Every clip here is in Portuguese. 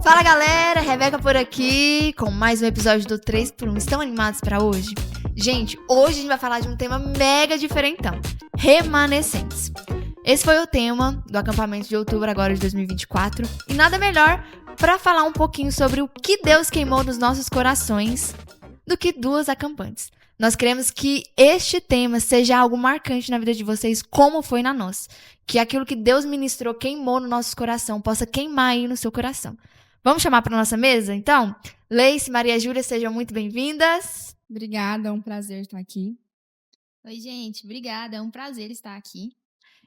Fala galera, Rebeca por aqui com mais um episódio do 3x1. Estão animados pra hoje? Gente, hoje a gente vai falar de um tema mega diferentão: remanescentes. Esse foi o tema do acampamento de outubro agora de 2024 e nada melhor pra falar um pouquinho sobre o que Deus queimou nos nossos corações do que duas acampantes. Nós queremos que este tema seja algo marcante na vida de vocês, como foi na nossa. Que aquilo que Deus ministrou, queimou no nosso coração, possa queimar aí no seu coração. Vamos chamar para nossa mesa, então? Leice, Maria Júlia, sejam muito bem-vindas. Obrigada, é um prazer estar aqui. Oi, gente, obrigada, é um prazer estar aqui.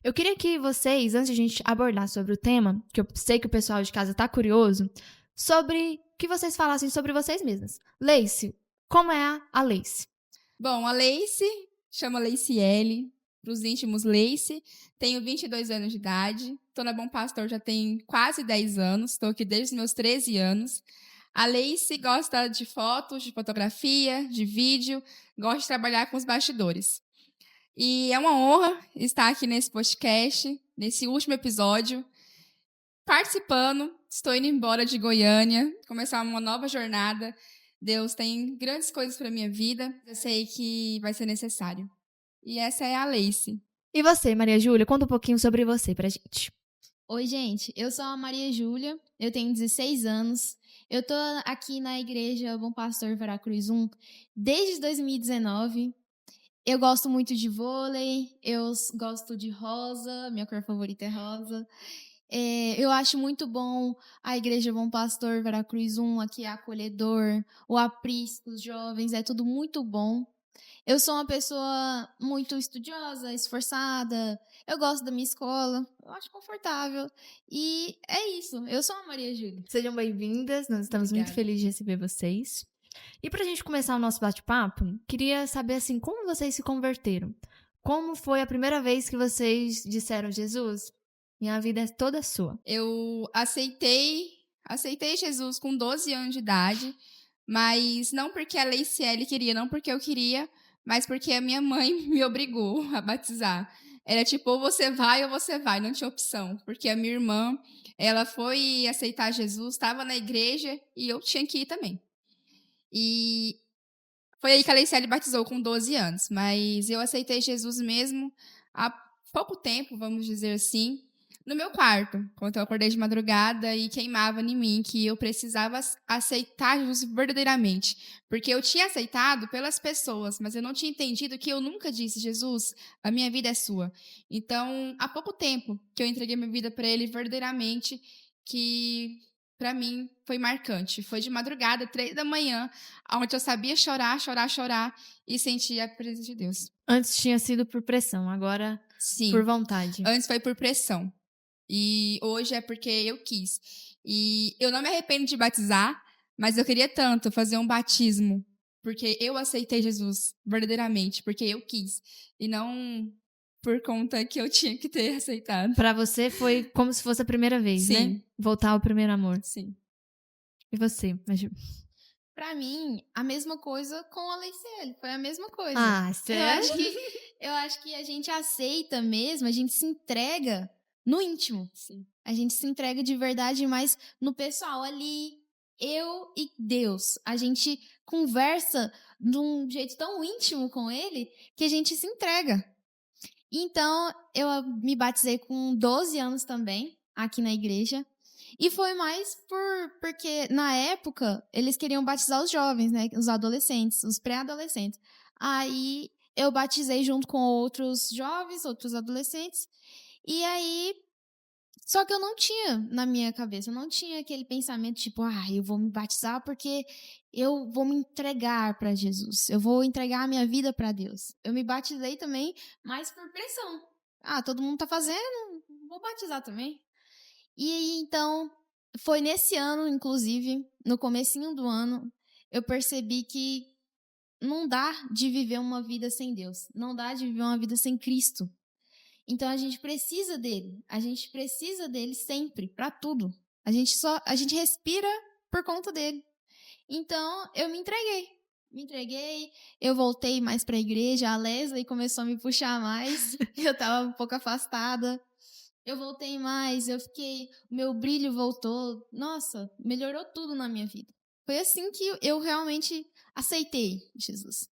Eu queria que vocês, antes de a gente abordar sobre o tema, que eu sei que o pessoal de casa está curioso, sobre que vocês falassem sobre vocês mesmas. Leice, como é a Leice? Bom, a Leice, chama Leiciele, para os íntimos Leice, tenho 22 anos de idade, estou na Bom Pastor já tem quase 10 anos, estou aqui desde os meus 13 anos. A Leice gosta de fotos, de fotografia, de vídeo, gosta de trabalhar com os bastidores. E é uma honra estar aqui nesse podcast, nesse último episódio, participando. Estou indo embora de Goiânia, começar uma nova jornada. Deus tem grandes coisas para minha vida. Eu sei que vai ser necessário. E essa é a Leice. E você, Maria Júlia, conta um pouquinho sobre você pra gente. Oi, gente, eu sou a Maria Júlia, eu tenho 16 anos. Eu tô aqui na igreja Bom Pastor Veracruz 1 desde 2019. Eu gosto muito de vôlei, eu gosto de rosa, minha cor favorita é rosa. Eu acho muito bom a Igreja Bom Pastor Veracruz 1, aqui é acolhedor, o aprisco, os jovens, é tudo muito bom. Eu sou uma pessoa muito estudiosa, esforçada, eu gosto da minha escola, eu acho confortável. E é isso, eu sou a Maria Júlia. Sejam bem-vindas, nós estamos Obrigada. muito felizes de receber vocês. E pra gente começar o nosso bate-papo, queria saber assim, como vocês se converteram? Como foi a primeira vez que vocês disseram, Jesus, minha vida é toda sua? Eu aceitei Jesus com 12 anos de idade, mas não porque a Leiciele queria, não porque eu queria, mas porque a minha mãe me obrigou a batizar. Era tipo, ou você vai, não tinha opção. Porque a minha irmã, ela foi aceitar Jesus, estava na igreja e eu tinha que ir também. E foi aí que a Leiciele batizou com 12 anos. Mas eu aceitei Jesus mesmo há pouco tempo, vamos dizer assim, no meu quarto, quando eu acordei de madrugada e queimava em mim que eu precisava aceitar Jesus verdadeiramente. Porque eu tinha aceitado pelas pessoas, mas eu não tinha entendido que eu nunca disse, Jesus, a minha vida é sua. Então, há pouco tempo que eu entreguei minha vida para ele verdadeiramente, que para mim foi marcante. Foi de madrugada, 3 da manhã, onde eu sabia chorar, chorar, chorar e sentir a presença de Deus. Antes tinha sido por pressão, agora Sim. por vontade. Antes foi por pressão. E hoje é porque eu quis. E eu não me arrependo de batizar, mas eu queria tanto fazer um batismo, porque eu aceitei Jesus verdadeiramente, porque eu quis. E não por conta que eu tinha que ter aceitado. Pra você foi como se fosse a primeira vez, Sim. né? Voltar ao primeiro amor. Sim. E você, Maju? Pra mim, a mesma coisa com a Leiciele, foi a mesma coisa. Ah, sério? Eu acho que a gente aceita mesmo, a gente se entrega no íntimo. Sim. A gente se entrega de verdade, mas no pessoal ali, eu e Deus. A gente conversa de um jeito tão íntimo com ele que a gente se entrega. Então, eu me batizei com 12 anos também, aqui na igreja. E foi mais porque, na época, eles queriam batizar os jovens, né? Os adolescentes, os pré-adolescentes. Aí, eu batizei junto com outros jovens, outros adolescentes. E aí, só que eu não tinha na minha cabeça, eu não tinha aquele pensamento tipo, eu vou me batizar porque eu vou me entregar para Jesus, eu vou entregar a minha vida para Deus. Eu me batizei também, mas por pressão. Todo mundo tá fazendo, vou batizar também. E aí, então, foi nesse ano, inclusive, no comecinho do ano, eu percebi que não dá de viver uma vida sem Deus, não dá de viver uma vida sem Cristo. Então a gente precisa dele sempre, para tudo. A gente respira por conta dele. Então eu me entreguei, eu voltei mais para a igreja, a Leslie começou a me puxar mais, eu estava um pouco afastada. Eu voltei mais, meu brilho voltou. Nossa, melhorou tudo na minha vida. Foi assim que eu realmente aceitei Jesus.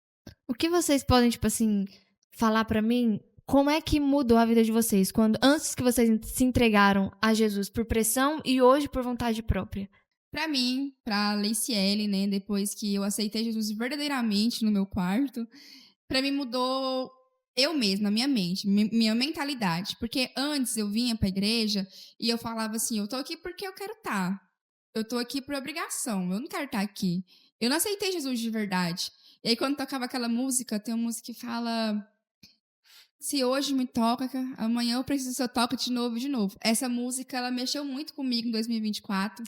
O que vocês podem, tipo assim, falar pra mim? Como é que mudou a vida de vocês quando antes que vocês se entregaram a Jesus por pressão e hoje por vontade própria? Pra mim, pra Leiciele, né, depois que eu aceitei Jesus verdadeiramente no meu quarto, pra mim mudou eu mesma, minha mente, minha mentalidade. Porque antes eu vinha pra igreja e eu falava assim, eu tô aqui porque eu quero estar. Eu tô aqui por obrigação, eu não quero estar aqui. Eu não aceitei Jesus de verdade. E aí quando tocava aquela música, tem uma música que fala: se hoje me toca, amanhã eu preciso do seu toque de novo e de novo. Essa música, ela mexeu muito comigo em 2024.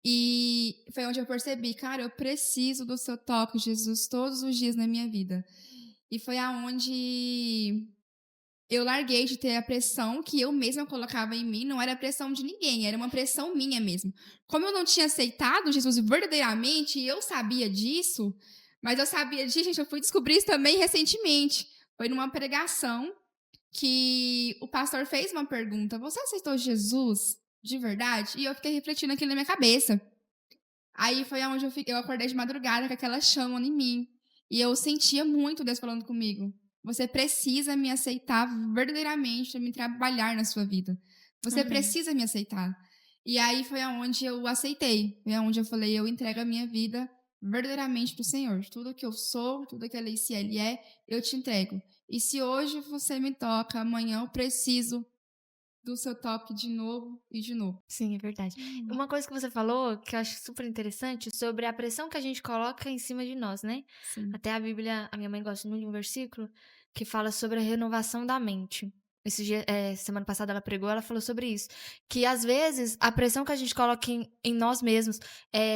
E foi onde eu percebi, cara, eu preciso do seu toque, Jesus, todos os dias na minha vida. E foi aonde eu larguei de ter a pressão que eu mesma colocava em mim. Não era pressão de ninguém, era uma pressão minha mesmo. Como eu não tinha aceitado Jesus verdadeiramente, e eu sabia disso, mas eu sabia disso, gente, eu fui descobrir isso também recentemente. Foi numa pregação que o pastor fez uma pergunta: você aceitou Jesus de verdade? E eu fiquei refletindo aquilo na minha cabeça. Aí foi onde eu acordei de madrugada com aquela chama em mim. E eu sentia muito Deus falando comigo: você precisa me aceitar verdadeiramente, me trabalhar na sua vida. Você Amém. precisa me aceitar. E aí foi aonde eu aceitei. Foi aonde eu falei: eu entrego a minha vida verdadeiramente para o Senhor. Tudo que eu sou, tudo que a Leiciele é, eu te entrego. E se hoje você me toca, amanhã eu preciso do seu toque de novo e de novo. Sim, é verdade. Uma coisa que você falou, que eu acho super interessante, sobre a pressão que a gente coloca em cima de nós, né? Sim. Até a Bíblia, a minha mãe gosta muito de um versículo que fala sobre a renovação da mente. Semana passada ela pregou, ela falou sobre isso. Que às vezes a pressão que a gente coloca em nós mesmos,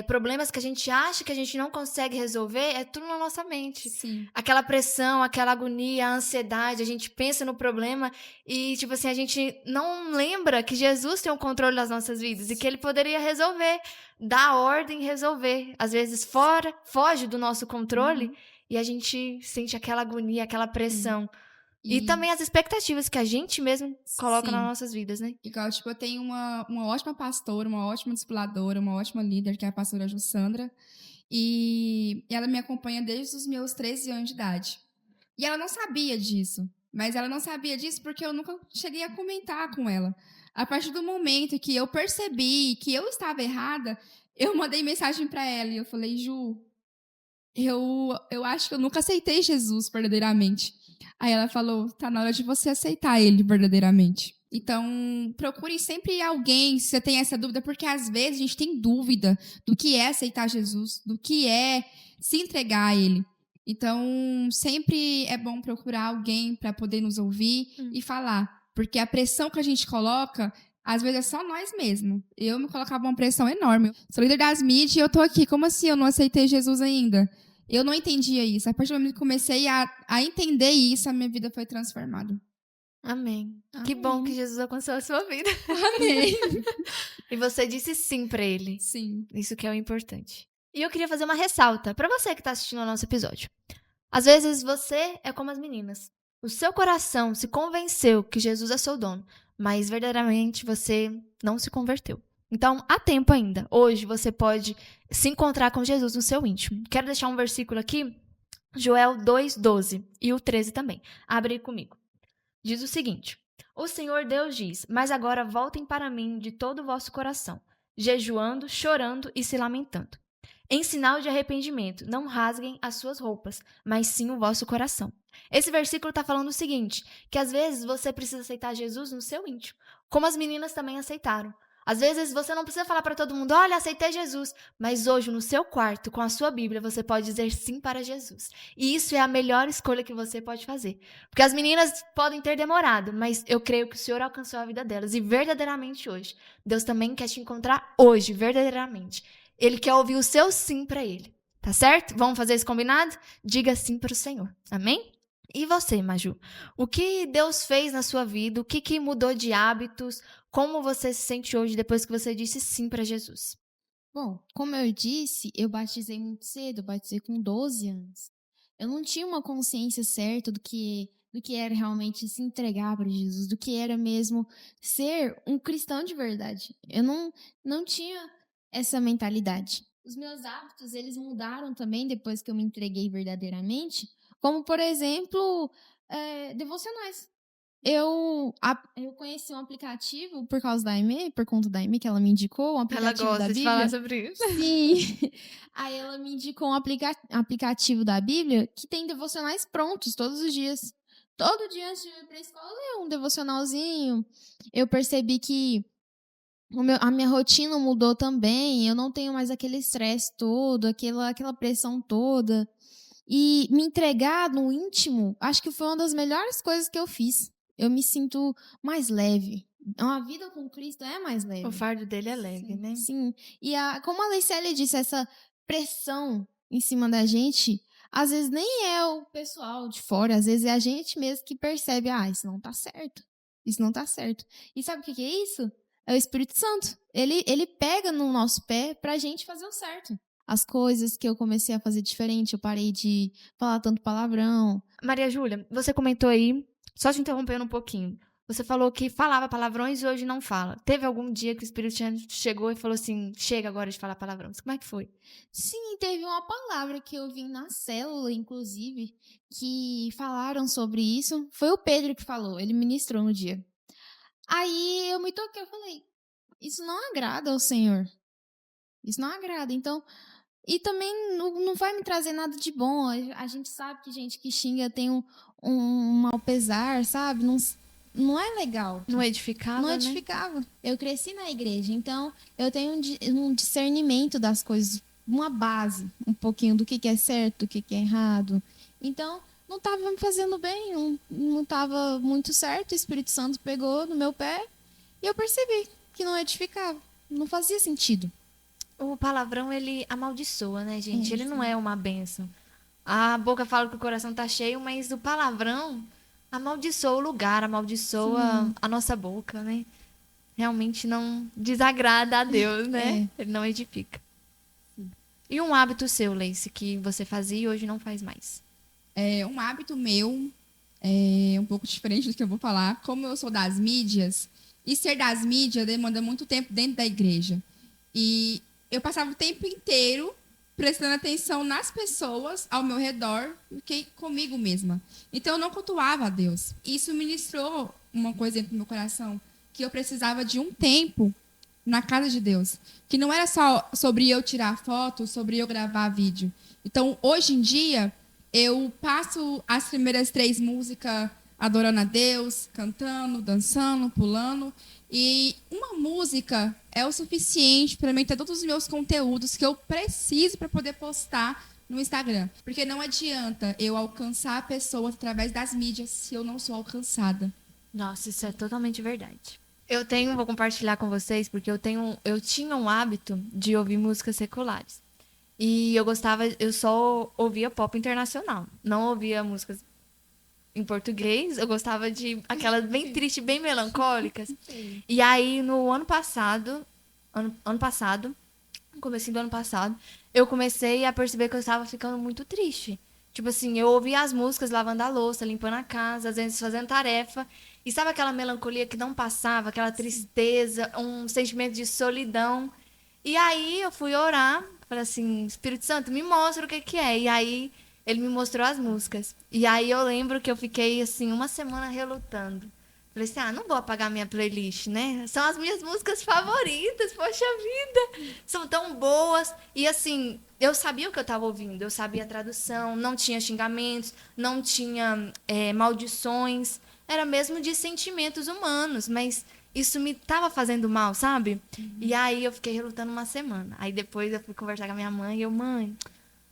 problemas que a gente acha que a gente não consegue resolver, é tudo na nossa mente. Sim. Aquela pressão, aquela agonia, a ansiedade, a gente pensa no problema e, tipo assim, a gente não lembra que Jesus tem o controle das nossas vidas e que ele poderia resolver, dar ordem e resolver. Às vezes foge do nosso controle e a gente sente aquela agonia, aquela pressão. E também as expectativas que a gente mesmo coloca nas nossas vidas, né? Igual, tipo, eu tenho uma ótima pastora, uma ótima discipuladora, uma ótima líder, que é a pastora Jussandra. E ela me acompanha desde os meus 13 anos de idade. E ela não sabia disso. Mas ela não sabia disso porque eu nunca cheguei a comentar com ela. A partir do momento que eu percebi que eu estava errada, eu mandei mensagem para ela e eu falei: Ju, eu acho que eu nunca aceitei Jesus verdadeiramente. Aí ela falou: tá na hora de você aceitar ele verdadeiramente. Então, procure sempre alguém, se você tem essa dúvida, porque às vezes a gente tem dúvida do que é aceitar Jesus, do que é se entregar a ele. Então, sempre é bom procurar alguém para poder nos ouvir e falar, porque a pressão que a gente coloca, às vezes é só nós mesmos. Eu me colocava uma pressão enorme. Sou líder das mídias e eu tô aqui. Como assim eu não aceitei Jesus ainda? Eu não entendia isso. A partir do momento que comecei a entender isso, a minha vida foi transformada. Amém. Amém. Que bom que Jesus alcançou a sua vida. Amém. E você disse sim pra ele. Sim. Isso que é o importante. E eu queria fazer uma ressalta pra você que tá assistindo ao nosso episódio. Às vezes você é como as meninas. O seu coração se convenceu que Jesus é seu dono, mas verdadeiramente você não se converteu. Então, há tempo ainda. Hoje você pode se encontrar com Jesus no seu íntimo. Quero deixar um versículo aqui, Joel 2:12 e o 13 também. Abre aí comigo. Diz o seguinte: o Senhor Deus diz: mas agora voltem para mim de todo o vosso coração, jejuando, chorando e se lamentando. Em sinal de arrependimento, não rasguem as suas roupas, mas sim o vosso coração. Esse versículo está falando o seguinte, que às vezes você precisa aceitar Jesus no seu íntimo, como as meninas também aceitaram. Às vezes você não precisa falar para todo mundo: olha, aceitei Jesus. Mas hoje, no seu quarto, com a sua Bíblia, você pode dizer sim para Jesus. E isso é a melhor escolha que você pode fazer. Porque as meninas podem ter demorado, mas eu creio que o Senhor alcançou a vida delas. E verdadeiramente hoje, Deus também quer te encontrar hoje, verdadeiramente. Ele quer ouvir o seu sim para ele. Tá certo? Vamos fazer esse combinado? Diga sim para o Senhor. Amém? E você, Maju? O que Deus fez na sua vida? O que mudou de hábitos? Como você se sente hoje depois que você disse sim para Jesus? Bom, como eu disse, eu batizei muito cedo, eu batizei com 12 anos. Eu não tinha uma consciência certa do que do que era realmente se entregar para Jesus, do que era mesmo ser um cristão de verdade. Eu não tinha essa mentalidade. Os meus hábitos, eles mudaram também depois que eu me entreguei verdadeiramente, como, por exemplo, devocionais. Eu conheci um aplicativo por causa da Aimee, por conta da Aimee, que ela me indicou, um Ela aplicativo da gosta de Bíblia. falar sobre isso. Sim. Aí ela me indicou um aplicativo da Bíblia que tem devocionais prontos todos os dias. Todo dia antes de ir pra escola, eu ler um devocionalzinho. Eu percebi que a minha rotina mudou também. Eu não tenho mais aquele estresse todo, aquela pressão toda. E me entregar no íntimo, acho que foi uma das melhores coisas que eu fiz. Eu me sinto mais leve. Uma vida com Cristo é mais leve. O fardo dele é leve, né? Sim. E como a Leicélia disse, essa pressão em cima da gente, às vezes nem é o pessoal de fora, às vezes é a gente mesmo que percebe, isso não tá certo. Isso não tá certo. E sabe o que é isso? É o Espírito Santo. Ele pega no nosso pé pra gente fazer o certo. As coisas que eu comecei a fazer diferente, eu parei de falar tanto palavrão. Maria Júlia, você comentou aí, só te interrompendo um pouquinho. Você falou que falava palavrões e hoje não fala. Teve algum dia que o Espírito Santo chegou e falou assim, chega agora de falar palavrões. Como é que foi? Sim, teve uma palavra que eu vi na célula, inclusive, que falaram sobre isso. Foi o Pedro que falou, ele ministrou no dia. Aí eu me toquei, eu falei, isso não agrada ao Senhor. Isso não agrada, então... E também não vai me trazer nada de bom. A gente sabe que gente que xinga tem um mal pesar, sabe? Não é legal. Não edificava, Não né? edificava. Eu cresci na igreja, então eu tenho um discernimento das coisas, uma base, um pouquinho do que é certo, do que é errado. Então, não estava me fazendo bem, não estava muito certo. O Espírito Santo pegou no meu pé e eu percebi que não edificava. Não fazia sentido. O palavrão, ele amaldiçoa, né, gente? Ele Sim. não é uma bênção. A boca fala que o coração tá cheio, mas o palavrão amaldiçoa o lugar, amaldiçoa a nossa boca, né? Realmente não desagrada a Deus, né? Ele não edifica. E um hábito seu, Leice, que você fazia e hoje não faz mais? Um hábito meu, um pouco diferente do que eu vou falar. Como eu sou das mídias, e ser das mídias demanda muito tempo dentro da igreja. E eu passava o tempo inteiro prestando atenção nas pessoas ao meu redor do que comigo mesma. Então, eu não cultuava a Deus. Isso ministrou uma coisa dentro do meu coração, que eu precisava de um tempo na casa de Deus. Que não era só sobre eu tirar foto, sobre eu gravar vídeo. Então, hoje em dia, eu passo as primeiras 3 músicas adorando a Deus, cantando, dançando, pulando. E uma música é o suficiente para mim ter todos os meus conteúdos que eu preciso para poder postar no Instagram. Porque não adianta eu alcançar pessoas através das mídias se eu não sou alcançada. Nossa, isso é totalmente verdade. Vou compartilhar com vocês, porque eu tinha um hábito de ouvir músicas seculares. E eu só ouvia pop internacional. Não ouvia músicas em português, eu gostava de aquelas bem tristes, bem melancólicas. E aí, no ano passado, comecinho do ano passado, eu comecei a perceber que eu estava ficando muito triste. Tipo assim, eu ouvia as músicas lavando a louça, limpando a casa, às vezes fazendo tarefa. E sabe aquela melancolia que não passava, aquela tristeza, um sentimento de solidão. E aí eu fui orar, falei assim, Espírito Santo, me mostra o que é. E aí ele me mostrou as músicas. E aí eu lembro que eu fiquei, assim, uma semana relutando. Falei assim, não vou apagar minha playlist, né? São as minhas músicas favoritas, poxa vida. São tão boas. E assim, eu sabia o que eu estava ouvindo. Eu sabia a tradução, não tinha xingamentos, não tinha maldições. Era mesmo de sentimentos humanos, mas isso me estava fazendo mal, sabe? E aí eu fiquei relutando uma semana. Aí depois eu fui conversar com a minha mãe e eu, mãe...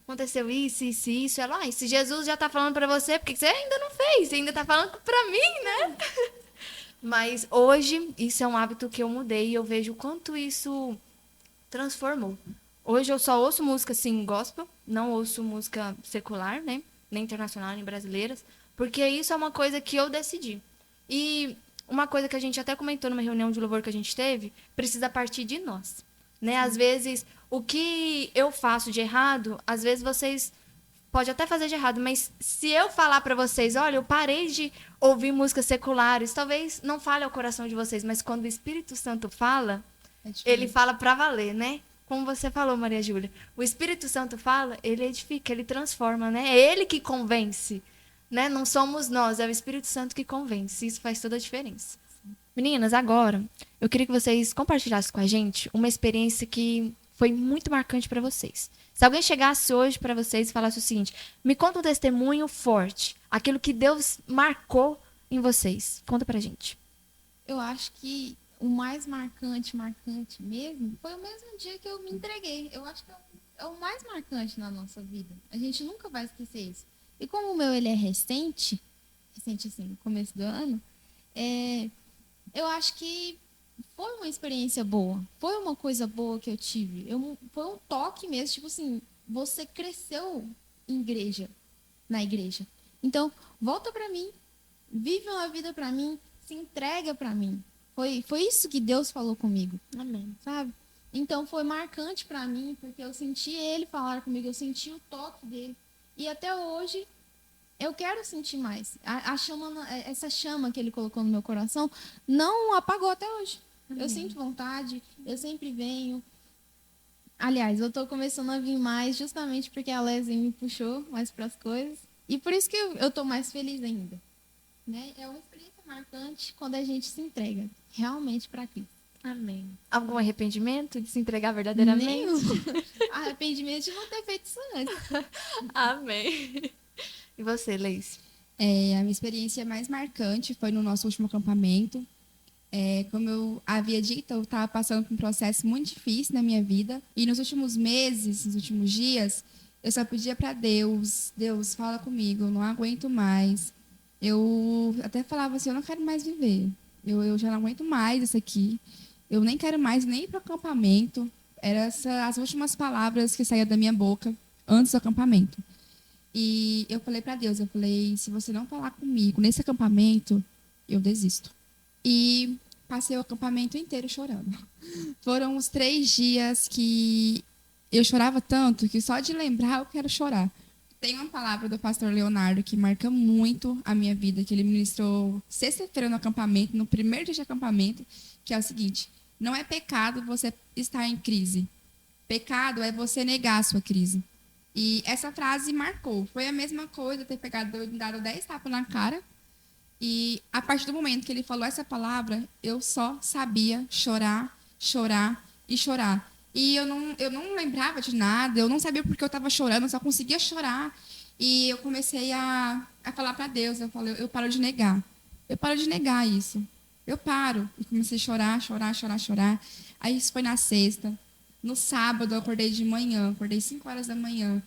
aconteceu isso, isso, isso. Ela, se Jesus já tá falando pra você, por que você ainda não fez? Você ainda tá falando pra mim, né? Mas hoje, isso é um hábito que eu mudei e eu vejo o quanto isso transformou. Hoje eu só ouço música, assim, gospel. Não ouço música secular, né? Nem internacional, nem brasileiras. Porque isso é uma coisa que eu decidi. E uma coisa que a gente até comentou numa reunião de louvor que a gente teve, precisa partir de nós. Né? Às vezes, o que eu faço de errado, às vezes vocês pode até fazer de errado, mas se eu falar pra vocês, olha, eu parei de ouvir músicas seculares, talvez não fale ao coração de vocês, mas quando o Espírito Santo fala, É diferente. ele fala pra valer, né? Como você falou, Maria Júlia. O Espírito Santo fala, ele edifica, ele transforma, né? É ele que convence, né? Não somos nós, é o Espírito Santo que convence. Isso faz toda a diferença. Meninas, agora, eu queria que vocês compartilhassem com a gente uma experiência que foi muito marcante pra vocês. Se alguém chegasse hoje pra vocês e falasse o seguinte, me conta um testemunho forte, aquilo que Deus marcou em vocês. Conta pra gente. Eu acho que o mais marcante mesmo, foi o mesmo dia que eu me entreguei. Eu acho que é o mais marcante na nossa vida. A gente nunca vai esquecer isso. E como o meu ele é recente assim, no começo do ano, eu acho que foi uma experiência boa. Foi uma coisa boa que eu tive. Foi um toque mesmo, tipo assim, você cresceu na igreja. Então, volta pra mim, vive uma vida pra mim, se entrega pra mim. Foi isso que Deus falou comigo, Amém. sabe? Então foi marcante pra mim, porque eu senti ele falar comigo, eu senti o toque dele. E até hoje eu quero sentir mais. Essa chama que ele colocou no meu coração não apagou até hoje. Eu sinto vontade, eu sempre venho. Aliás, eu tô começando a vir mais justamente porque a Leslie me puxou mais para as coisas. E por isso que eu tô mais feliz ainda. Né? É uma experiência marcante quando a gente se entrega realmente para Cristo. Amém. Algum arrependimento de se entregar verdadeiramente? Nenhum. Arrependimento de não ter feito isso antes. Amém. E você, Leis? A minha experiência mais marcante foi no nosso último acampamento. Como eu havia dito, eu estava passando por um processo muito difícil na minha vida. E nos últimos meses, nos últimos dias, eu só pedia para Deus, Deus, fala comigo, eu não aguento mais. Eu até falava assim, eu não quero mais viver. Eu já não aguento mais isso aqui. Eu nem quero mais nem ir para o acampamento. Eram as últimas palavras que saíam da minha boca antes do acampamento. E eu falei para Deus, eu falei, se você não falar comigo nesse acampamento, eu desisto. E passei o acampamento inteiro chorando. Foram os 3 dias que eu chorava tanto que só de lembrar eu quero chorar. Tem uma palavra do pastor Leonardo que marca muito a minha vida, que ele ministrou sexta-feira no acampamento, no primeiro dia de acampamento, que é o seguinte, não é pecado você estar em crise. Pecado é você negar a sua crise. E essa frase marcou. Foi a mesma coisa ter dado 10 tapas na cara. E a partir do momento que ele falou essa palavra, eu só sabia chorar, chorar e chorar. E eu não lembrava de nada, eu não sabia por que eu estava chorando, eu só conseguia chorar. E eu comecei a falar para Deus, eu falei, eu paro de negar. Eu paro de negar isso. Eu paro. E comecei a chorar, chorar, chorar, chorar. Aí isso foi na sexta. No sábado eu acordei de manhã, acordei 5 horas da manhã.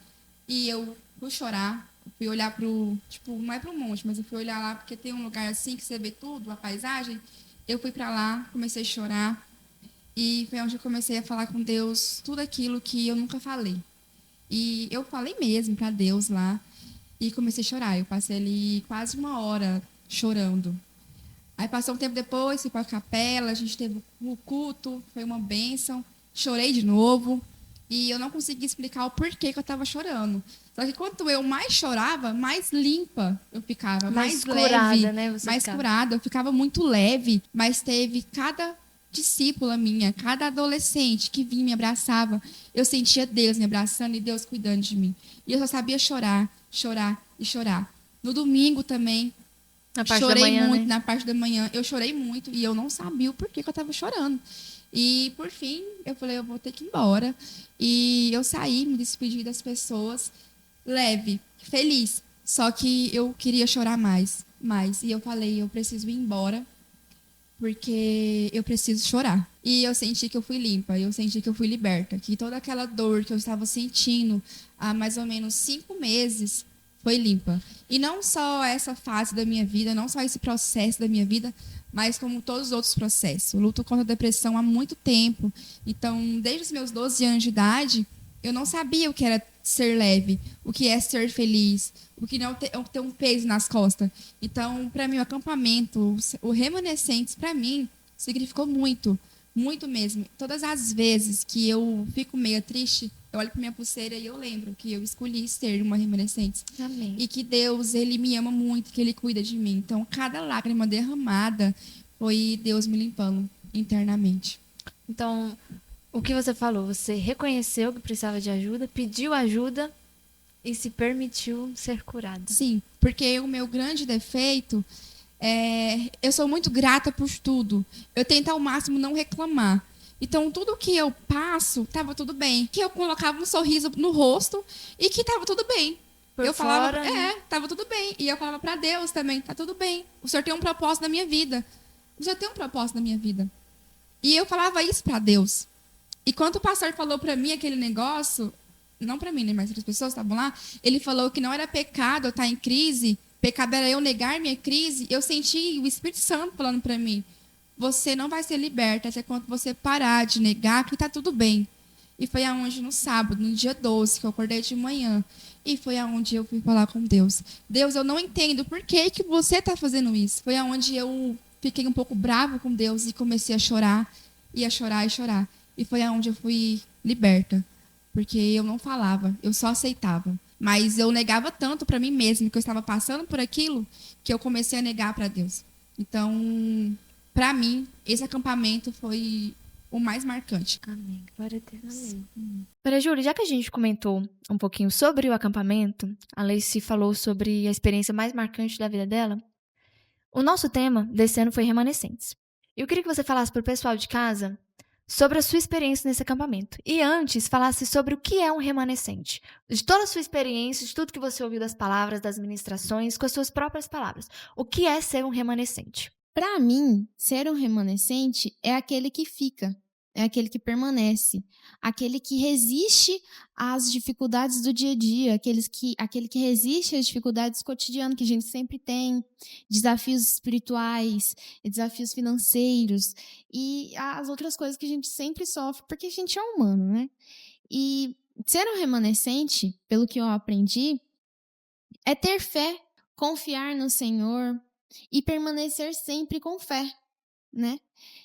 E eu fui chorar. Fui olhar não é pro monte, mas eu fui olhar lá, porque tem um lugar assim que você vê tudo, a paisagem. Eu fui para lá, comecei a chorar. E foi onde eu comecei a falar com Deus tudo aquilo que eu nunca falei. E eu falei mesmo para Deus lá. E comecei a chorar. Eu passei ali quase 1 hora chorando. Aí passou um tempo depois, fui para a capela, a gente teve o culto, foi uma bênção. Chorei de novo. E eu não conseguia explicar o porquê que eu estava chorando. Só que quanto eu mais chorava, mais limpa eu ficava, mais curada, leve, né? Você mais ficava. curada. Eu ficava muito leve, mas teve cada discípula minha, cada adolescente que vinha e me abraçava, eu sentia Deus me abraçando e Deus cuidando de mim. E eu só sabia chorar, chorar e chorar. No domingo também, Na parte chorei da manhã, muito, né? na parte da manhã. Eu chorei muito e eu não sabia o porquê que eu estava chorando. E, por fim, eu falei, eu vou ter que ir embora. E eu saí, me despedi das pessoas, leve, feliz. Só que eu queria chorar mais. E eu falei, eu preciso ir embora, porque eu preciso chorar. E eu senti que eu fui limpa, eu senti que eu fui liberta. Que toda aquela dor que eu estava sentindo há mais ou menos 5 meses foi limpa. E não só essa fase da minha vida, não só esse processo da minha vida, mas como todos os outros processos. Eu luto contra a depressão há muito tempo. Então, desde os meus 12 anos de idade, eu não sabia o que era ser leve, o que é ser feliz, o que não ter um peso nas costas. Então, para mim, o acampamento, o Remanescentes, para mim, significou muito, muito mesmo. Todas as vezes que eu fico meio triste, Eu olho pra minha pulseira e eu lembro que eu escolhi ser uma remanescente. Amém. E que Deus, Ele me ama muito, que Ele cuida de mim. Então, cada lágrima derramada foi Deus me limpando internamente. Então, o que você falou? Você reconheceu que precisava de ajuda, pediu ajuda e se permitiu ser curada. Sim, porque o meu grande defeito é... Eu sou muito grata por tudo. Eu tento ao máximo não reclamar. Então, tudo que eu passo, estava tudo bem. Que eu colocava um sorriso no rosto e que estava tudo bem. Por eu falava, fora, né? tava tudo bem. E eu falava para Deus também, tá tudo bem. O Senhor tem um propósito na minha vida. O Senhor tem um propósito na minha vida. E eu falava isso para Deus. E quando o pastor falou para mim aquele negócio, não para mim, né, mas outras pessoas estavam lá, ele falou que não era pecado eu estar em crise, pecado era eu negar minha crise. Eu senti o Espírito Santo falando para mim: você não vai ser liberta até quando você parar de negar que tá tudo bem. E foi aonde no sábado, no dia 12, que eu acordei de manhã, e foi aonde eu fui falar com Deus. Deus, eu não entendo por que você tá fazendo isso. Foi aonde eu fiquei um pouco brava com Deus e comecei a chorar, e a chorar, e chorar. E foi aonde eu fui liberta, porque eu não falava, eu só aceitava. Mas eu negava tanto para mim mesma que eu estava passando por aquilo, que eu comecei a negar para Deus. Então, para mim, esse acampamento foi o mais marcante. Amém. Glória a Deus. Maria Júlia, já que a gente comentou um pouquinho sobre o acampamento, a Lacey falou sobre a experiência mais marcante da vida dela, o nosso tema desse ano foi remanescentes. Eu queria que você falasse para o pessoal de casa sobre a sua experiência nesse acampamento. E antes, falasse sobre o que é um remanescente. De toda a sua experiência, de tudo que você ouviu das palavras, das ministrações, com as suas próprias palavras. O que é ser um remanescente? Para mim, ser um remanescente é aquele que fica, é aquele que permanece, aquele que resiste às dificuldades do dia a dia, aquele que resiste às dificuldades cotidianas que a gente sempre tem, desafios espirituais, desafios financeiros e as outras coisas que a gente sempre sofre, porque a gente é humano, né? E ser um remanescente, pelo que eu aprendi, é ter fé, confiar no Senhor e permanecer sempre com fé, né?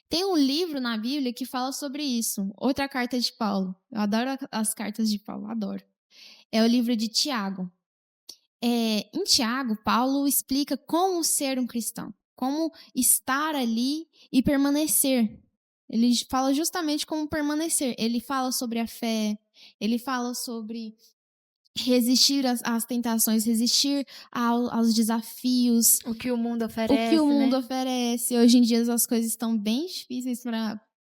Tem um livro na Bíblia que fala sobre isso. Outra carta de Paulo. Eu adoro as cartas de Paulo, adoro. É o livro de Tiago. Em Tiago, Paulo explica como ser um cristão, como estar ali e permanecer. Ele fala justamente como permanecer. Ele fala sobre a fé, ele fala sobre resistir às tentações, resistir aos desafios. O que o mundo oferece, O que o mundo né? oferece. Hoje em dia as coisas estão bem difíceis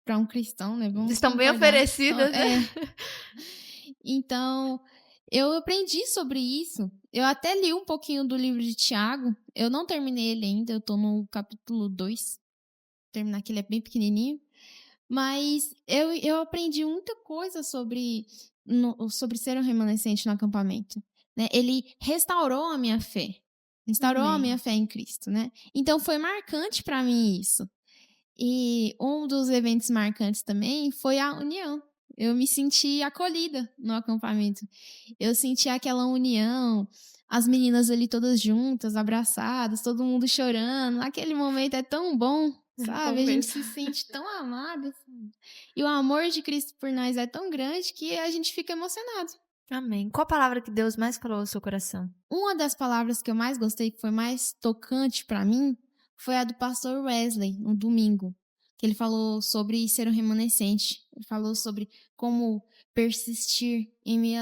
para um cristão, né? Vamos Estão bem concordar. oferecidas, né? Então, eu aprendi sobre isso. Eu até li um pouquinho do livro de Tiago. Eu não terminei ele ainda, eu tô no capítulo 2. Terminar que ele é bem pequenininho. Mas eu aprendi muita coisa sobre ser um remanescente no acampamento, né? Ele restaurou a minha fé. Restaurou a minha fé em Cristo, né? Então, foi marcante para mim isso. E um dos eventos marcantes também foi a união. Eu me senti acolhida no acampamento. Eu senti aquela união, as meninas ali todas juntas, abraçadas, todo mundo chorando. Aquele momento é tão bom, sabe? A gente se sente tão amado. Assim. E o amor de Cristo por nós é tão grande que a gente fica emocionado. Amém. Qual a palavra que Deus mais falou ao seu coração? Uma das palavras que eu mais gostei, que foi mais tocante para mim, foi a do pastor Wesley, no domingo. Que ele falou sobre ser um remanescente. Ele falou sobre como persistir em meio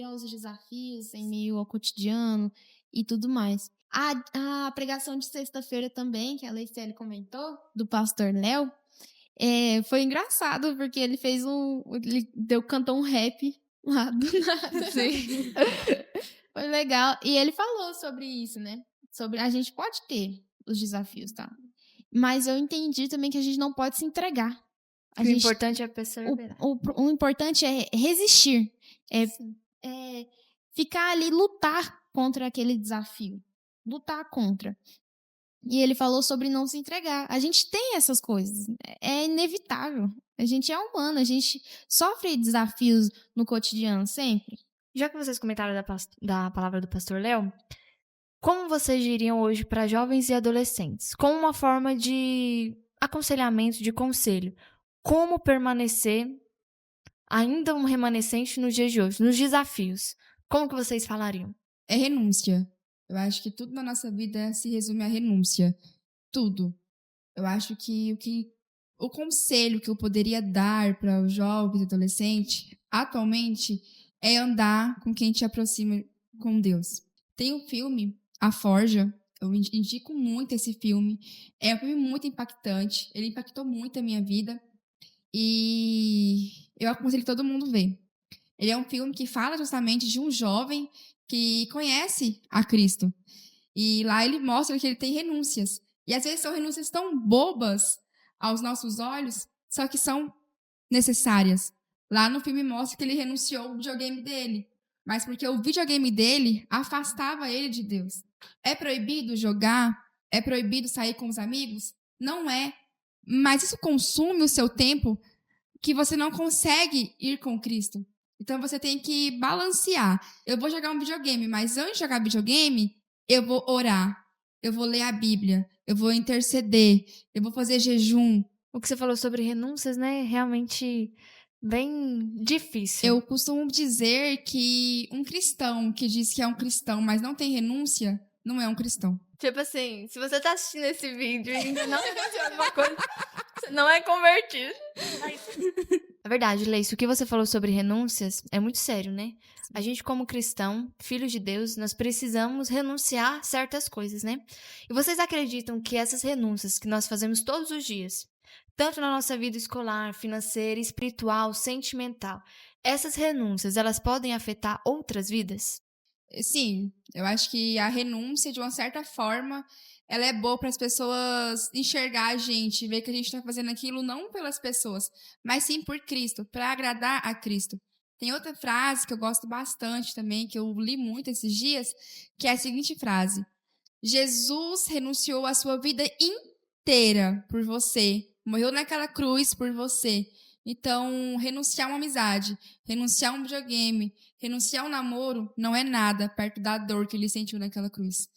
aos desafios, em meio ao cotidiano e tudo mais. A pregação de sexta-feira também, que a Leiciele comentou, do pastor Léo, foi engraçado, porque ele cantou um rap lá do nada. Sim. Foi legal. E ele falou sobre isso, né? Sobre a gente pode ter os desafios, tá? Mas eu entendi também que a gente não pode se entregar. O importante é perseverar. O importante é resistir. É ficar ali, lutar contra aquele desafio. Lutar contra. E ele falou sobre não se entregar. A gente tem essas coisas. É inevitável. A gente é humano. A gente sofre desafios no cotidiano sempre. Já que vocês comentaram da palavra do pastor Léo, como vocês diriam hoje para jovens e adolescentes? Como uma forma de aconselhamento, de conselho. Como permanecer ainda um remanescente nos dias de hoje, nos desafios, como que vocês falariam? É renúncia. Eu acho que tudo na nossa vida se resume à renúncia. Tudo. Eu acho que o conselho que eu poderia dar para os jovens e adolescentes atualmente é andar com quem te aproxima com Deus. Tem um filme, A Forja, eu indico muito esse filme. É um filme muito impactante, ele impactou muito a minha vida e eu aconselho todo mundo a ver. Ele é um filme que fala justamente de um jovem que conhece a Cristo. E lá ele mostra que ele tem renúncias. E às vezes são renúncias tão bobas aos nossos olhos, só que são necessárias. Lá no filme mostra que ele renunciou ao videogame dele, mas porque o videogame dele afastava ele de Deus. É proibido jogar? É proibido sair com os amigos? Não é. Mas isso consome o seu tempo que você não consegue ir com Cristo. Então você tem que balancear. Eu vou jogar um videogame, mas antes de jogar videogame, eu vou orar, eu vou ler a Bíblia, eu vou interceder, eu vou fazer jejum. O que você falou sobre renúncias, né? Realmente bem difícil. Eu costumo dizer que um cristão que diz que é um cristão, mas não tem renúncia, não é um cristão. Tipo assim, se você tá assistindo esse vídeo e ainda não aconteceu alguma coisa, você não é convertido. É verdade, Leice, o que você falou sobre renúncias é muito sério, né? A gente, como cristão, filhos de Deus, nós precisamos renunciar certas coisas, né? E vocês acreditam que essas renúncias que nós fazemos todos os dias, tanto na nossa vida escolar, financeira, espiritual, sentimental, essas renúncias, elas podem afetar outras vidas? Sim, eu acho que a renúncia, de uma certa forma, ela é boa para as pessoas enxergar a gente, ver que a gente está fazendo aquilo não pelas pessoas, mas sim por Cristo, para agradar a Cristo. Tem outra frase que eu gosto bastante também, que eu li muito esses dias, que é a seguinte frase: Jesus renunciou a sua vida inteira por você, morreu naquela cruz por você. Então, renunciar a uma amizade, renunciar a um videogame, renunciar a um namoro não é nada perto da dor que ele sentiu naquela cruz.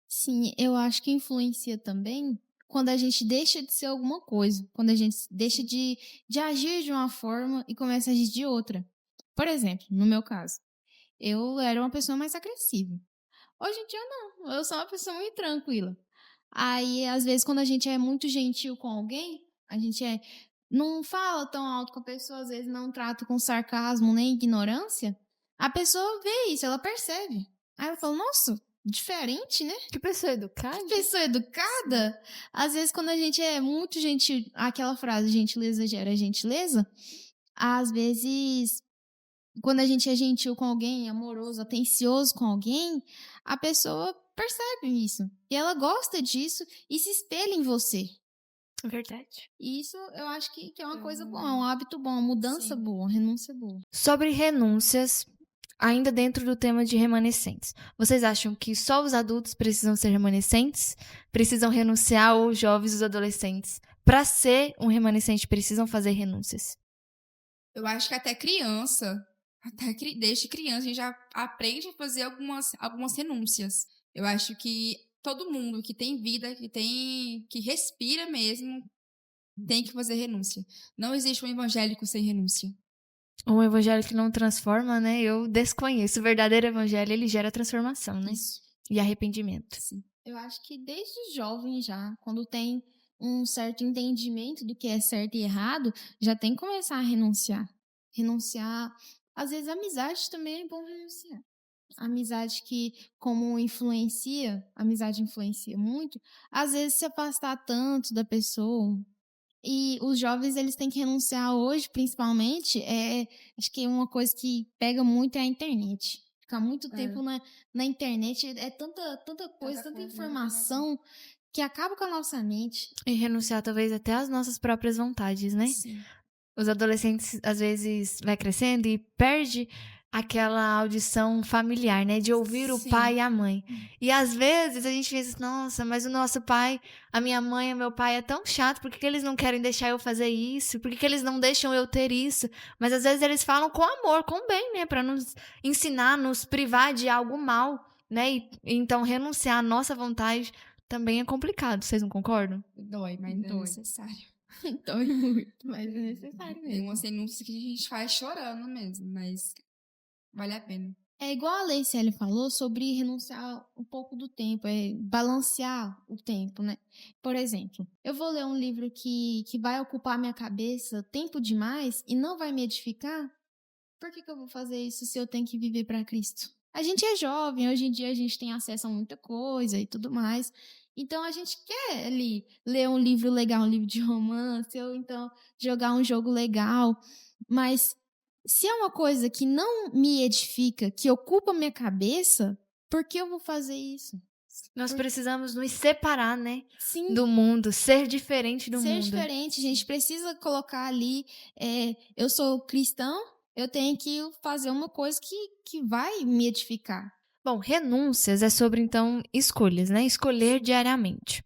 Sim, eu acho que influencia também quando a gente deixa de ser alguma coisa, quando a gente deixa de agir de uma forma e começa a agir de outra. Por exemplo, no meu caso, eu era uma pessoa mais agressiva. Hoje em dia, não. Eu sou uma pessoa muito tranquila. Aí, às vezes, quando a gente é muito gentil com alguém, a gente não fala tão alto com a pessoa, às vezes não trata com sarcasmo nem ignorância, a pessoa vê isso, ela percebe. Aí ela fala, nossa, diferente, né? Que pessoa educada. Que pessoa educada. Às vezes, quando a gente é muito gentil, aquela frase, gentileza gera gentileza, às vezes, quando a gente é gentil com alguém, amoroso, atencioso com alguém, a pessoa percebe isso. E ela gosta disso e se espelha em você. Verdade. E isso eu acho que é uma coisa boa, é um hábito bom, uma mudança Sim. boa, uma renúncia boa. Sobre renúncias, ainda dentro do tema de remanescentes, vocês acham que só os adultos precisam ser remanescentes? Precisam renunciar, ou os jovens, os adolescentes? Para ser um remanescente, precisam fazer renúncias? Eu acho que até criança, desde criança, a gente já aprende a fazer algumas renúncias. Eu acho que todo mundo que tem vida, que respira mesmo, tem que fazer renúncia. Não existe um evangélico sem renúncia. Um evangelho que não transforma, né? Eu desconheço. O verdadeiro evangelho, ele gera transformação, né? Isso. E arrependimento. Sim. Eu acho que desde jovem já, quando tem um certo entendimento do que é certo e errado, já tem que começar a renunciar. Renunciar. Às vezes, amizade também é bom renunciar. Amizade que, como amizade influencia muito, às vezes se afastar tanto da pessoa. E os jovens, eles têm que renunciar hoje, principalmente, acho que uma coisa que pega muito é a internet. Ficar muito tempo na internet, é tanta coisa, tanta informação, que acaba com a nossa mente. E renunciar talvez até às nossas próprias vontades, né? Sim. Os adolescentes, às vezes, vai crescendo e perde aquela audição familiar, né? De ouvir o Sim. pai e a mãe. E às vezes a gente pensa, nossa, mas o nosso pai, a minha mãe e o meu pai é tão chato, por que eles não querem deixar eu fazer isso? Por que eles não deixam eu ter isso? Mas às vezes eles falam com amor, com bem, né? Pra nos ensinar, nos privar de algo mal, né? E então renunciar à nossa vontade também é complicado, vocês não concordam? Dói, mas é Dói. necessário. Dói muito, mas é necessário Tem mesmo. umas renúncias que a gente faz chorando mesmo, mas vale a pena. É igual a Leiciele falou sobre renunciar um pouco do tempo, é balancear o tempo, né? Por exemplo, eu vou ler um livro que vai ocupar minha cabeça tempo demais e não vai me edificar. Por que eu vou fazer isso se eu tenho que viver para Cristo? A gente é jovem, hoje em dia a gente tem acesso a muita coisa e tudo mais. Então a gente quer ali ler um livro legal, um livro de romance, ou então jogar um jogo legal. Mas se é uma coisa que não me edifica, que ocupa minha cabeça, por que eu vou fazer isso? Nós precisamos nos separar, né? Sim. Do mundo, ser diferente do Ser mundo. diferente, a gente precisa colocar ali, eu sou cristão, eu tenho que fazer uma coisa que vai me edificar. Bom, renúncias é sobre, então, escolhas, né? Escolher diariamente.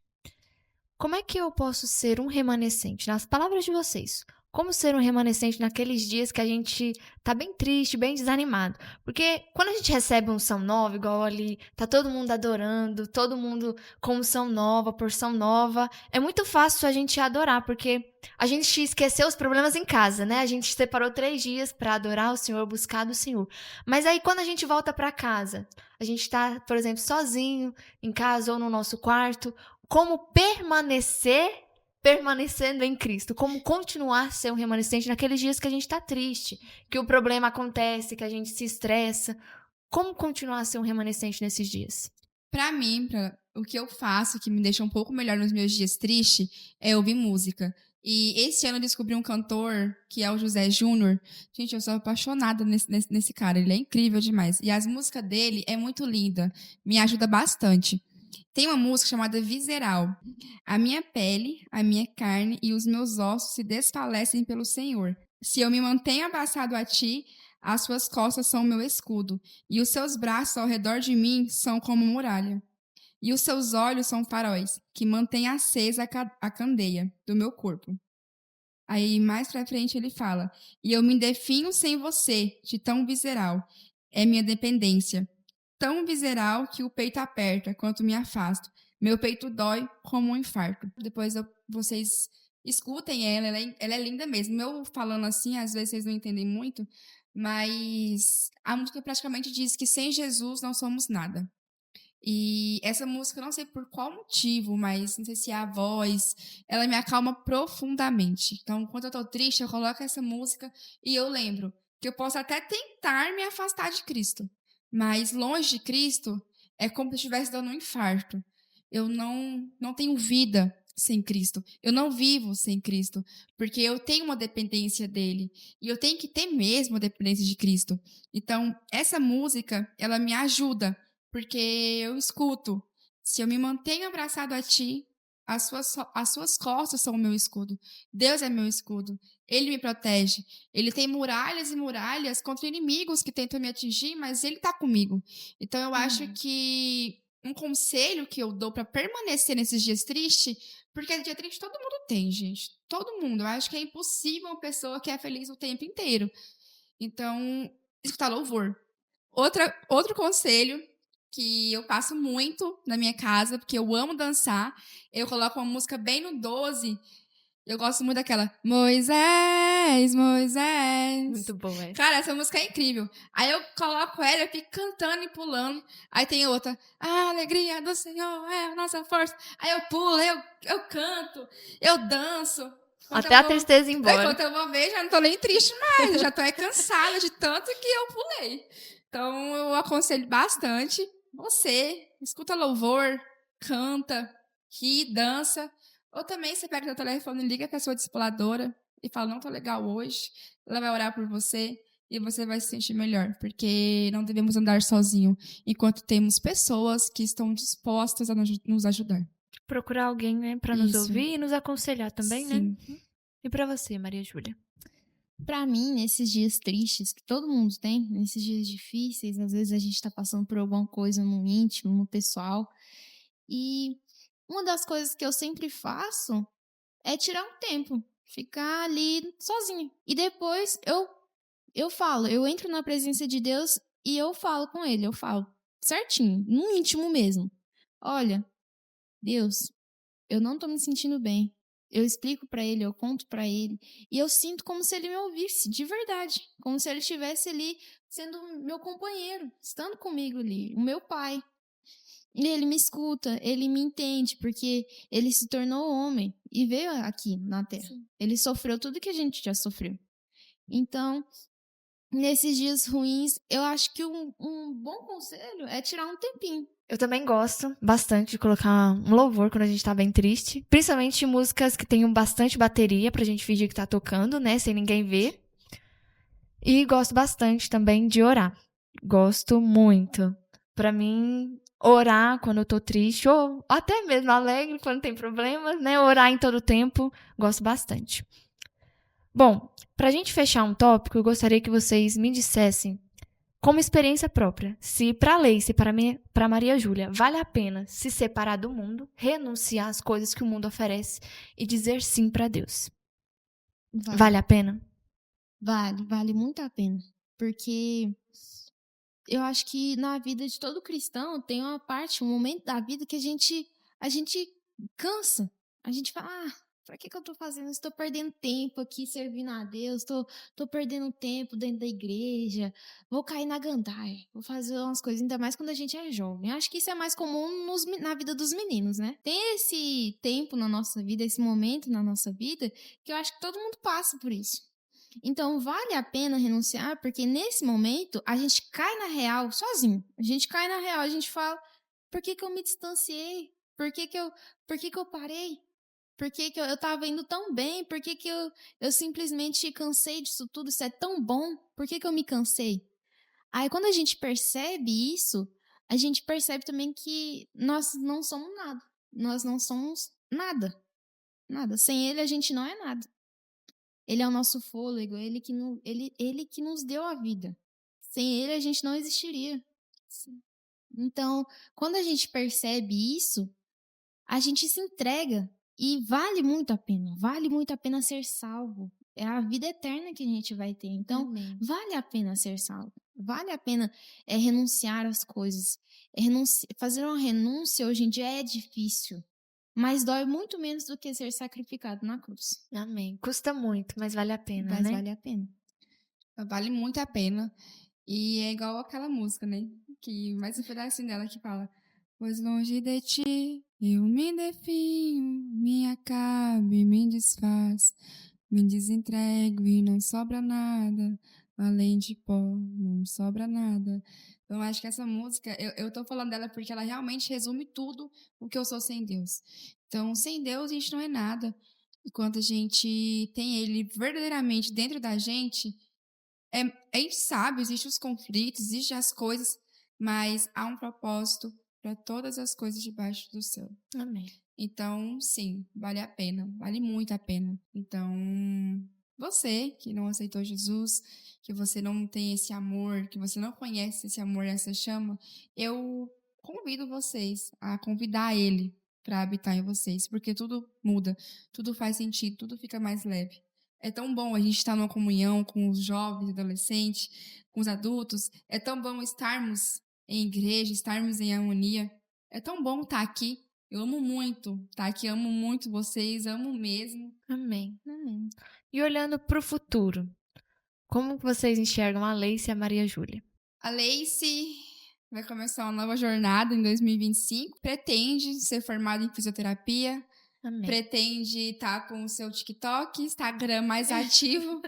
Como é que eu posso ser um remanescente? Nas palavras de vocês, como ser um remanescente naqueles dias que a gente tá bem triste, bem desanimado? Porque quando a gente recebe unção nova, igual ali, tá todo mundo adorando, todo mundo com unção nova, porção nova, é muito fácil a gente adorar, porque a gente esqueceu os problemas em casa, né? A gente separou 3 dias pra adorar o Senhor, buscar do Senhor. Mas aí quando a gente volta pra casa, a gente tá, por exemplo, sozinho em casa ou no nosso quarto, como permanecendo em Cristo, como continuar a ser um remanescente naqueles dias que a gente está triste, que o problema acontece, que a gente se estressa. Como continuar a ser um remanescente nesses dias? Pra mim, o que eu faço, que me deixa um pouco melhor nos meus dias tristes, é ouvir música. E esse ano eu descobri um cantor, que é o José Júnior. Gente, eu sou apaixonada nesse cara, ele é incrível demais. E as músicas dele é muito linda, me ajuda bastante. Tem uma música chamada Visceral. A minha pele, a minha carne e os meus ossos se desfalecem pelo Senhor. Se eu me mantenho abraçado a ti, as suas costas são o meu escudo, e os seus braços ao redor de mim são como muralha. E os seus olhos são faróis, que mantêm acesa a candeia do meu corpo. Aí, mais pra frente, ele fala: e eu me definho sem você, de tão visceral. É minha dependência. Tão visceral que o peito aperta quanto me afasto. Meu peito dói como um infarto. Depois vocês escutem ela é linda mesmo. Eu falando assim, às vezes vocês não entendem muito, mas a música praticamente diz que sem Jesus não somos nada. E essa música, não sei por qual motivo, mas não sei se é a voz, ela me acalma profundamente. Então, quando eu tô triste, eu coloco essa música e eu lembro que eu posso até tentar me afastar de Cristo, mas longe de Cristo é como se eu estivesse dando um infarto. Eu não tenho vida sem Cristo. Eu não vivo sem Cristo, porque eu tenho uma dependência dele e eu tenho que ter mesmo a dependência de Cristo. Então, essa música, ela me ajuda, porque eu escuto. Se eu me mantenho abraçado a ti, as suas costas são o meu escudo. Deus é meu escudo. Ele me protege. Ele tem muralhas e muralhas contra inimigos que tentam me atingir, mas ele está comigo. Então eu acho que um conselho que eu dou para permanecer nesses dias tristes, porque dia triste todo mundo tem, gente. Todo mundo. Eu acho que é impossível uma pessoa que é feliz o tempo inteiro. Então, escutar louvor. Outro conselho que eu faço muito na minha casa, porque eu amo dançar, eu coloco uma música bem no 12. Eu gosto muito daquela Moisés, Moisés. Muito bom essa. Cara, essa música é incrível. Aí eu coloco ela, eu fico cantando e pulando. Aí tem outra, a alegria do Senhor é a nossa força. Aí eu pulo, eu canto, eu danço. Até a tristeza ir embora. Quando eu vou ver, já não tô nem triste mais. Eu já tô cansada de tanto que eu pulei. Então, eu aconselho bastante. Você escuta louvor, canta, ri, dança. Ou também você pega seu telefone e liga para a sua discipuladora e fala, não tô legal hoje. Ela vai orar por você e você vai se sentir melhor. Porque não devemos andar sozinho enquanto temos pessoas que estão dispostas a nos ajudar. Procurar alguém, né, para nos Isso. ouvir e nos aconselhar também, Sim. né? E para você, Maria Júlia? Pra mim, nesses dias tristes, que todo mundo tem, nesses dias difíceis, às vezes a gente tá passando por alguma coisa no íntimo, no pessoal. E uma das coisas que eu sempre faço é tirar um tempo, ficar ali sozinha. E depois eu falo, eu entro na presença de Deus e eu falo com ele, eu falo certinho, no íntimo mesmo. Olha, Deus, eu não tô me sentindo bem. eu explico pra ele, eu conto pra ele, e eu sinto como se ele me ouvisse, de verdade, como se ele estivesse ali sendo meu companheiro, estando comigo ali, o meu pai. E ele me escuta, ele me entende, porque ele se tornou homem e veio aqui na Terra. Sim. Ele sofreu tudo que a gente já sofreu. Então, nesses dias ruins, eu acho que um bom conselho é tirar um tempinho. Eu também gosto bastante de colocar um louvor quando a gente tá bem triste. Principalmente músicas que tenham bastante bateria pra gente fingir que tá tocando, né? Sem ninguém ver. E gosto bastante também de orar. Gosto muito. Pra mim, orar quando eu tô triste, ou até mesmo alegre quando tem problemas, né? Orar em todo tempo, gosto bastante. Bom, pra gente fechar um tópico, eu gostaria que vocês me dissessem, como experiência própria, se pra Leice e pra Maria Júlia vale a pena se separar do mundo, renunciar às coisas que o mundo oferece e dizer sim pra Deus. Vale a pena? Vale muito a pena. Porque eu acho que na vida de todo cristão tem uma parte, um momento da vida que a gente cansa. A gente fala, pra que eu tô fazendo isso? Tô perdendo tempo aqui servindo a Deus, tô perdendo tempo dentro da igreja, vou cair na gandaia, vou fazer umas coisas, ainda mais quando a gente é jovem. Eu acho que isso é mais comum na vida dos meninos, né? Tem esse tempo na nossa vida, esse momento na nossa vida, que eu acho que todo mundo passa por isso. Então, vale a pena renunciar, porque nesse momento a gente cai na real sozinho. A gente cai na real, a gente fala, por que eu me distanciei? Por que eu parei? Por que eu tava indo tão bem? Por que eu simplesmente cansei disso tudo? Isso é tão bom? Por que eu me cansei? Aí, quando a gente percebe isso, a gente percebe também que nós não somos nada. Nós não somos nada. Nada. Sem ele, a gente não é nada. Ele é o nosso fôlego, ele que nos deu a vida. Sem ele, a gente não existiria. Sim. Então, quando a gente percebe isso, a gente se entrega e vale muito a pena ser salvo. É a vida eterna que a gente vai ter. Então, Amém. vale a pena ser salvo. Vale a pena renunciar às coisas. Fazer uma renúncia hoje em dia é difícil. Mas dói muito menos do que ser sacrificado na cruz. Amém. Custa muito, mas vale a pena, Mas né? vale a pena. Vale muito a pena. E é igual aquela música, né? Que mais um pedacinho dela que fala: pois longe de ti eu me definho, me acabe, me desfaz, me desentrego e não sobra nada, além de pó, não sobra nada. Então, acho que essa música, eu tô falando dela porque ela realmente resume tudo o que eu sou sem Deus. Então, sem Deus a gente não é nada. Enquanto a gente tem Ele verdadeiramente dentro da gente, a gente sabe, existem os conflitos, existem as coisas, mas há um propósito para todas as coisas debaixo do céu. Amém. Então, sim, vale a pena, vale muito a pena. Então, você que não aceitou Jesus, que você não tem esse amor, que você não conhece esse amor, essa chama, eu convido vocês a convidar Ele para habitar em vocês, porque tudo muda, tudo faz sentido, tudo fica mais leve. É tão bom a gente estar numa comunhão com os jovens, adolescentes, com os adultos. É tão bom estarmos em igreja, estarmos em harmonia. É tão bom estar aqui. Eu amo muito estar aqui, amo muito vocês, amo mesmo. Amém. E olhando para o futuro, como vocês enxergam a Leice e a Maria Júlia? A Leice vai começar uma nova jornada em 2025. Pretende ser formada em fisioterapia. Amém. Pretende estar com o seu TikTok, Instagram mais ativo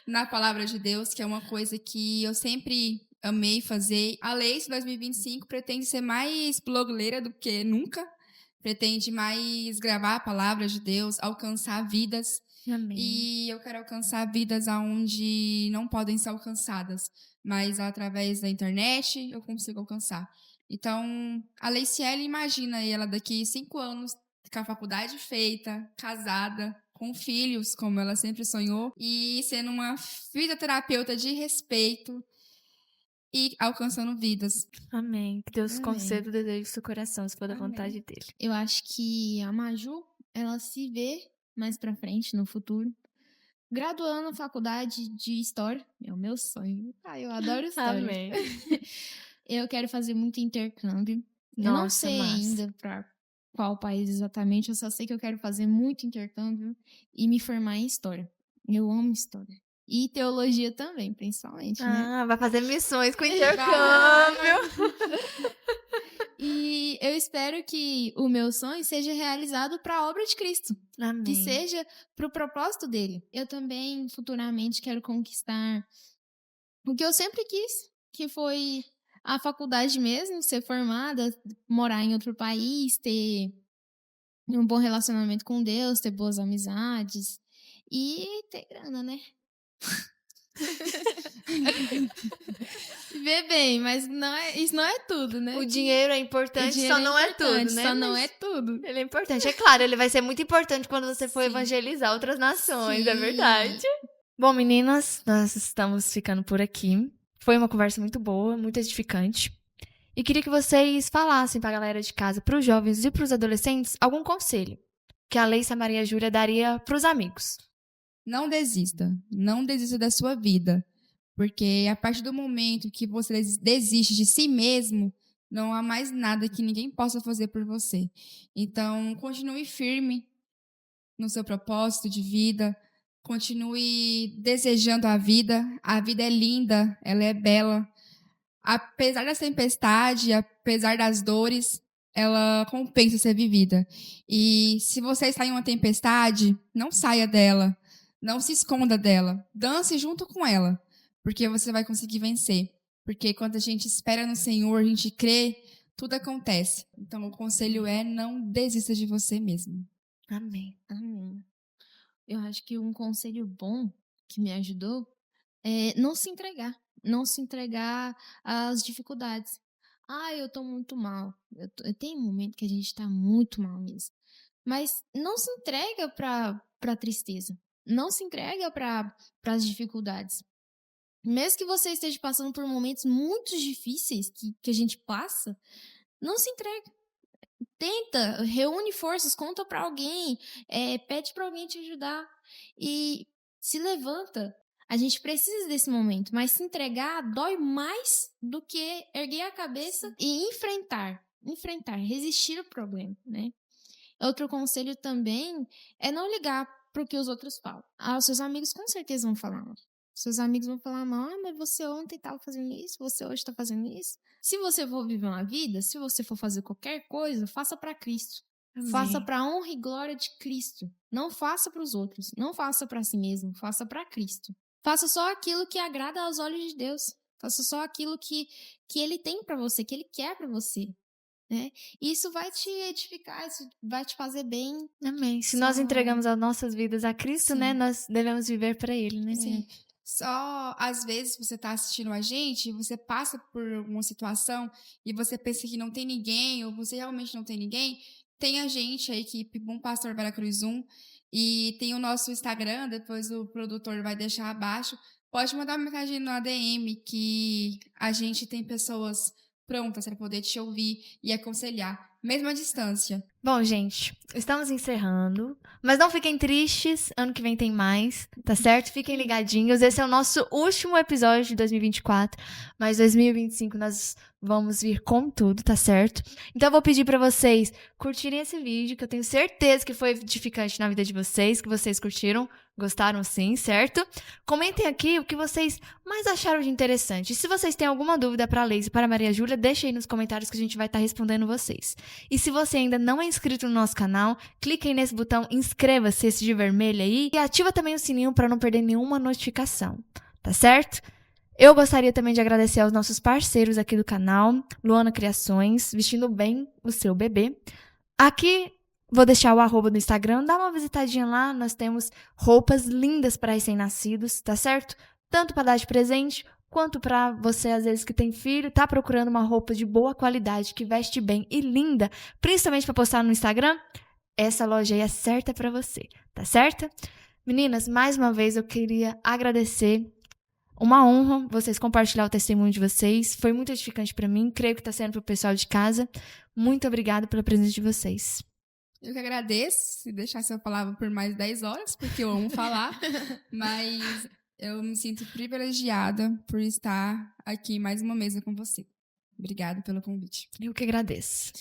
na Palavra de Deus, que é uma coisa que eu sempre amei fazer. A Leice 2025 pretende ser mais blogueira do que nunca. Pretende mais gravar a Palavra de Deus, alcançar vidas. Amém. E eu quero alcançar vidas aonde não podem ser alcançadas, mas através da internet eu consigo alcançar. Então, a Leiciele, imagina ela daqui 5 anos com a faculdade feita, casada, com filhos, como ela sempre sonhou, e sendo uma fisioterapeuta de respeito e alcançando vidas. Amém. Que Deus Amém. conceda o desejo do seu coração, se for da Amém. vontade dele. Eu acho que a Maju, ela se vê mais pra frente, no futuro, graduando na faculdade de História. É o meu sonho. Eu adoro História. Amém. Eu quero fazer muito intercâmbio. Eu não Nossa, sei massa. ainda pra qual país exatamente, eu só sei que eu quero fazer muito intercâmbio e me formar em história. Eu amo história. E teologia também, principalmente, né? Vai fazer missões com Vai. intercâmbio. E eu espero que o meu sonho seja realizado para a obra de Cristo. Que Amém. seja para o propósito dele. Eu também, futuramente, quero conquistar o que eu sempre quis, que foi a faculdade mesmo, ser formada, morar em outro país, ter um bom relacionamento com Deus, ter boas amizades e ter grana, né? Viver bem, mas isso não é tudo, né? O dinheiro é importante, dinheiro só não é importante, tudo, né? Só não Mas é tudo. ele é importante. É claro, ele vai ser muito importante quando você for Sim. evangelizar outras nações, é Sim. verdade. Bom, meninas, nós estamos ficando por aqui. Foi uma conversa muito boa, muito edificante. E queria que vocês falassem pra galera de casa, pros jovens e pros adolescentes, algum conselho que a Leissa Maria Júlia daria pros amigos. Não desista. Não desista da sua vida. Porque a partir do momento que você desiste de si mesmo, não há mais nada que ninguém possa fazer por você. Então, continue firme no seu propósito de vida. Continue desejando a vida. A vida é linda, ela é bela. Apesar da tempestade, apesar das dores, ela compensa ser vivida. E se você está em uma tempestade, não saia dela. Não se esconda dela. Dance junto com ela, porque você vai conseguir vencer. Porque quando a gente espera no Senhor, a gente crê, tudo acontece. Então, o conselho é: não desista de você mesmo. Amém. Amém. Eu acho que um conselho bom que me ajudou é não se entregar. Não se entregar às dificuldades. Eu tô muito mal. Tem um momento que a gente tá muito mal mesmo. Mas não se entrega pra tristeza. Não se entrega para as dificuldades. Mesmo que você esteja passando por momentos muito difíceis que a gente passa, não se entrega. Tenta, reúne forças, conta pra alguém, pede pra alguém te ajudar e se levanta. A gente precisa desse momento, mas se entregar dói mais do que erguer a cabeça e enfrentar, resistir ao problema, né? Outro conselho também é não ligar pro que os outros falam. Os seus amigos com certeza vão falar mal. Seus amigos vão falar mal, mas você ontem estava fazendo isso, você hoje está fazendo isso. Se você for viver uma vida, se você for fazer qualquer coisa, faça para Cristo. Amém. Faça para a honra e glória de Cristo. Não faça para os outros, não faça para si mesmo, faça para Cristo. Faça só aquilo que agrada aos olhos de Deus. Faça só aquilo que Ele tem para você, que Ele quer para você. Né? Isso vai te edificar, isso vai te fazer bem. Amém. Se nós entregamos as nossas vidas a Cristo, Sim. né, nós devemos viver para Ele, né? Sim. Só, às vezes, você está assistindo a gente, você passa por alguma situação e você pensa que não tem ninguém, ou você realmente não tem ninguém. Tem a gente, a equipe Bom Pastor Veracruz 1, e tem o nosso Instagram, depois o produtor vai deixar abaixo. Pode mandar uma mensagem no ADM, que a gente tem pessoas prontas para poder te ouvir e aconselhar, mesmo à distância. Bom, gente, estamos encerrando. Mas não fiquem tristes, ano que vem tem mais, tá certo? Fiquem ligadinhos. Esse é o nosso último episódio de 2024, mas 2025 nós vamos vir com tudo, tá certo? Então eu vou pedir pra vocês curtirem esse vídeo, que eu tenho certeza que foi edificante na vida de vocês, que vocês curtiram. Gostaram sim, certo? Comentem aqui o que vocês mais acharam de interessante. E se vocês têm alguma dúvida para a Leissa e para a Maria Júlia, deixem aí nos comentários que a gente vai estar respondendo vocês. E se você ainda não é inscrito no nosso canal, clique aí nesse botão inscreva-se, esse de vermelho aí, e ativa também o sininho para não perder nenhuma notificação, tá certo? Eu gostaria também de agradecer aos nossos parceiros aqui do canal, Luana Criações, vestindo bem o seu bebê. Aqui vou deixar o @ no Instagram, dá uma visitadinha lá, nós temos roupas lindas para recém-nascidos, tá certo? Tanto para dar de presente, quanto para você, às vezes, que tem filho, tá procurando uma roupa de boa qualidade, que veste bem e linda, principalmente para postar no Instagram, essa loja aí é certa para você, tá certo? Meninas, mais uma vez eu queria agradecer. Uma honra vocês compartilhar o testemunho de vocês, foi muito edificante para mim, creio que está sendo para o pessoal de casa. Muito obrigada pela presença de vocês. Eu que agradeço, se deixar essa palavra por mais 10 horas, porque eu amo falar, mas eu me sinto privilegiada por estar aqui mais uma mesa com você. Obrigada pelo convite. Eu que agradeço.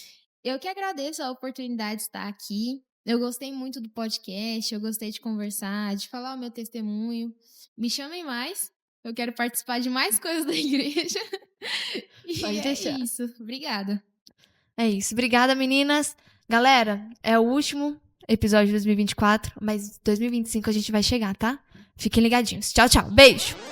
Eu que agradeço a oportunidade de estar aqui. Eu gostei muito do podcast, eu gostei de conversar, de falar o meu testemunho. Me chamem mais, eu quero participar de mais coisas da igreja. E Pode deixar. É isso, obrigada. É isso. Obrigada, meninas. Galera, é o último episódio de 2024, mas 2025 a gente vai chegar, tá? Fiquem ligadinhos. Tchau, tchau. Beijo!